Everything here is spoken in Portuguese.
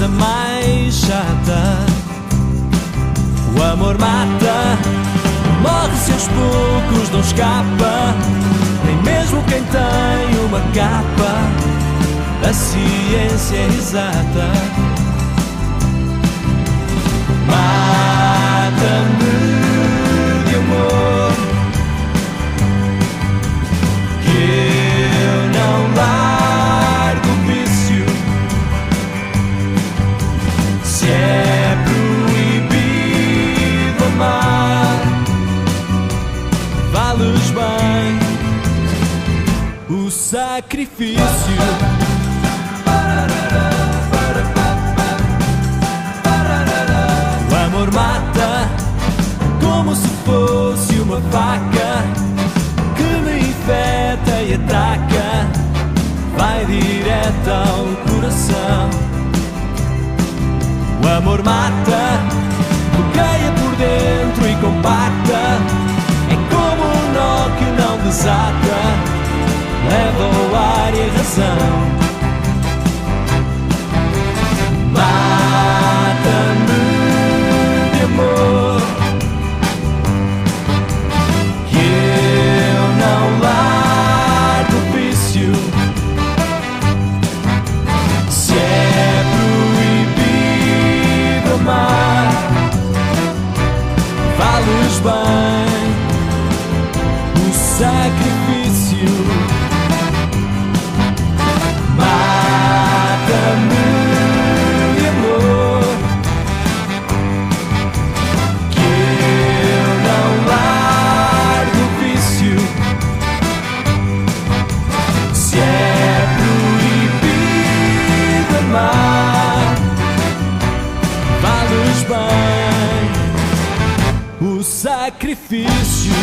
coisa mais chata. O amor mata, morre-se aos poucos, não escapa, nem mesmo quem tem uma capa. A ciência é exata. Mata-me de amor, que eu não largo o vício. Se é proibido amar, vales bem o sacrifício. O amor mata como se fosse uma faca que me infeta e ataca, vai direto ao coração. O amor mata, bloqueia por dentro e compacta, é como um nó que não desata, leva o ar e a razão. Mata-me de amor, que eu não largo o vício. Se é proibido amar, vales bem o sacrifício. Mata-me de amor, que eu não largo o vício. Se é proibido amar, vales bem o sacrifício.